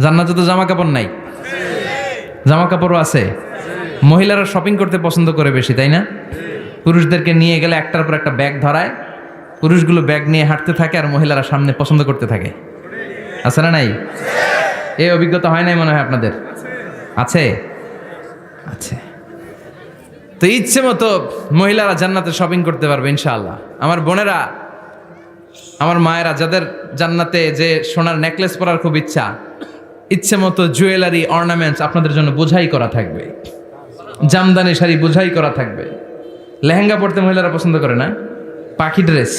জান্নাতে তো জামা কাপড় নাই, জামা কাপড়ও আছে। মহিলারা শপিং করতে পছন্দ করে বেশি, তাই না? পুরুষদেরকে নিয়ে গেলে একটার পর একটা ব্যাগ ধরায়, পুরুষগুলো ব্যাগ নিয়ে হাঁটতে থাকে আর মহিলারা সামনে পছন্দ করতে থাকে। আছে না নাই? এই অভিজ্ঞতা হয় নাই মনে হয় আপনাদের? আছে, আছে। তো ইচ্ছে মতো মহিলারা জান্নাতে শপিং করতে পারবে ইনশাআল্লাহ। আমার বোনেরা, আমার মায়েরা, যাদের জান্নাতে যে সোনার নেকলেস পরার খুব ইচ্ছা, ইচ্ছে মতো জুয়েলারি অর্নামেন্টস আপনাদের জন্য বোঝাই করা থাকবে, জামদানি শাড়ি বোঝাই করা থাকবে। লেহেঙ্গা পরতে মহিলারা পছন্দ করে না, পাখি ড্রেস,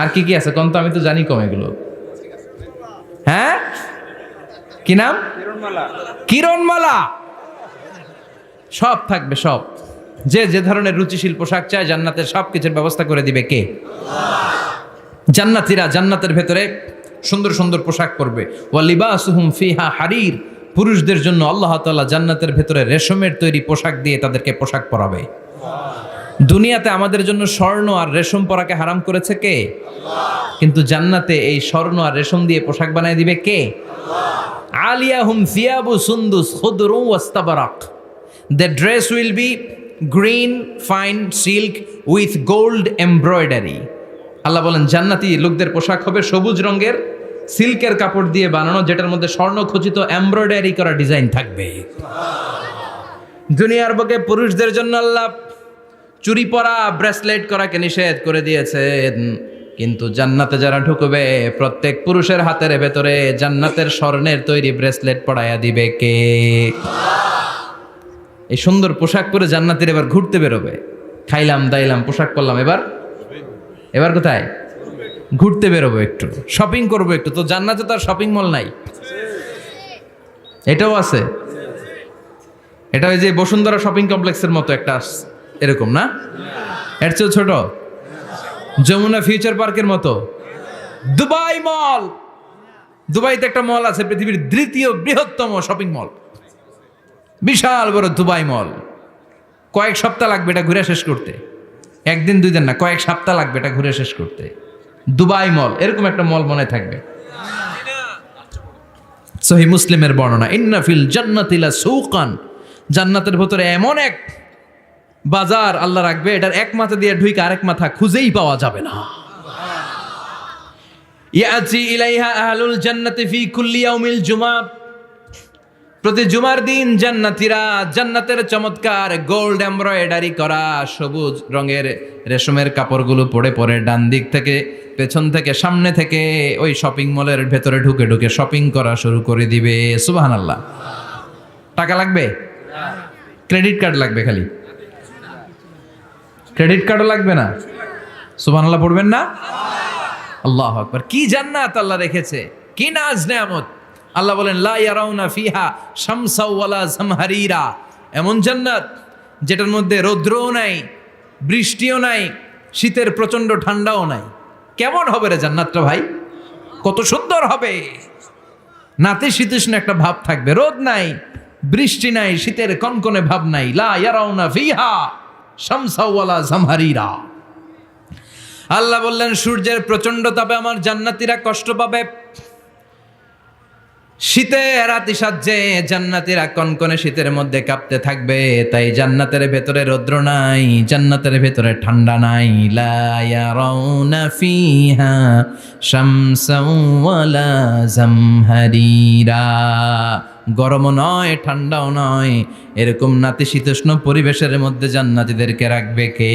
আর কি কি আছে কোন তো, আমি তো জানি কম এগুলো। হ্যাঁ, কি নাম? কিরণমালা। সব থাকবে, সব। যে যে ধরনের রুচিশীল পোশাক চায় জান্নাতের সব কিছুর ব্যবস্থা করে দিবে কে? জান্নাতীরা জান্নাতের ভেতরে সুন্দর সুন্দর পোশাক পরবে। ওয়া লিবাসুহুম ফিহা হারির। পুরুষদের জন্য আল্লাহ তাআলা জান্নাতের ভেতরে রেশমের তৈরি পোশাক দিয়ে তাদেরকে পোশাক পরাবে। দুনিয়াতে আমাদের জন্য স্বর্ণ আর রেশম পরাকে হারাম করেছে কে? কিন্তু জান্নাতে এই স্বর্ণ আর রেশম দিয়ে পোশাক বানায় দিবে কে? আলিয়াহুম সিয়াবু সুন্দুস খুদরু ওয়াস্তাবারাক। The dress will be green fine silk with gold embroidery. আল্লাহ বলেন জান্নাতি লোকদের পোশাক হবে সবুজ রঙের সিল্কের কাপড় দিয়ে বানানো, যেটার মধ্যে স্বর্ণ খচিত এমব্রয়ডারি করা ডিজাইন থাকবে। দুনিয়ার বুকে পুরুষদের জন্য আল্লাহ চুরি পরা, ব্রেসলেট করাকে নিষেধ করে দিয়েছেন, কিন্তু জান্নাতে যারা ঢুকবে প্রত্যেক পুরুষের হাতের ভেতরে জান্নাতের স্বর্ণের তৈরি ব্রেসলেট পরায়া দিবে কে? এই সুন্দর পোশাক পরে জান্নাতীরা এবার ঘুরতে বেরোবে। খাইলাম দাইলাম পোশাক পরলাম, এবার কোথায়? ঘুরতে বেরোবো, একটু শপিং করবো একটু। তো জান্নাতে তো আর শপিং মল নাই, এটাও আছে। এটা ওই যে বসুন্ধরা শপিং কমপ্লেক্সের মতো একটা এরকম না, এর চেয়েও ছোট, যমুনা ফিউচার পার্কের মতো। দুবাই মল, দুবাইতে একটা মল আছে, পৃথিবীর দ্বিতীয় বৃহত্তম শপিং মল, বিশাল বড় দুবাই মল। কয়েক সপ্তাহ লাগবে এটা ঘুরে শেষ করতে, একদিন দুই দিন না, কয়েক সপ্তাহ লাগবে এটা ঘুরে শেষ করতে। দুবাই মল, এরকম একটা মল মনে থাকবে। সহিহ মুসলিমের বর্ণনা, ইন্না ফিল জান্নাতি লাসুকান, জান্নাতের ভিতরে এমন এক বাজার আল্লাহ রাখবে, এটার এক মাথা দিয়ে ঢুকে আরেক মাথা খুঁজেই পাওয়া যাবে না। ইয়াতি ইলাইহা আহলুল জান্নাতি ফি কুল্লি ইয়াউমিল জুমআ, প্রতি জুমার দিন জান্নাতীরা জান্নাতের চমৎকার গোল্ড এমব্রয়ডারি করা সবুজ রঙের রেশমের কাপড়গুলো পরে পরে ডান দিক থেকে, পেছন থেকে, সামনে থেকে ওই শপিং মলের ভেতরে ঢুকে ঢুকে শপিং করা শুরু করে দিবে। সুবহানাল্লাহ। টাকা লাগবে? ক্রেডিট কার্ড লাগবে, খালি ক্রেডিট কার্ডও লাগবে না। সুবহানাল্লাহ পড়বেন না? আল্লাহু আকবার। কি জান্নাত আল্লাহ রেখেছে, কি নাজ নেয়ামত। আল্লাহ বলেন লা ইয়ারাউনা ফিহা শামসা ওয়ালা জামহারিরা, এমন জান্নাত যেটার মধ্যে রৌদ্রও নাই, বৃষ্টিও নাই, শীতের প্রচন্ড ঠান্ডাও নাই। কেমন হবে রে জান্নাতটা ভাই, কত সুন্দর হবে। নাতিশীতোষ্ণ একটা ভাব থাকবে, রোদ নাই, বৃষ্টি নাই, শীতের কনকনে ভাব নাই। লা ইয়ারাউনা ফিহা শামসা ওয়ালা জামহারিরা। আল্লাহ বললেন সূর্যের প্রচন্ড তাপে আমার জান্নাতীরা কষ্ট পাবে, শীতে রাতি সাজ্জে জান্নাতীরা কনকনে শীতের মধ্যে কাঁপতে থাকবে। তাই জান্নাতের ভেতরে রৌদ্র নাই, জান্নাতের ভেতরে ঠান্ডা নাই। লা ইয়ারাউনা ফিহা শামসা ওয়ালা জামহারিরা, গরমও নয় ঠান্ডাও নয়, এরকম নাতিশীতোষ্ণ পরিবেশের মধ্যে জান্নাতীদেরকে রাখবে কে?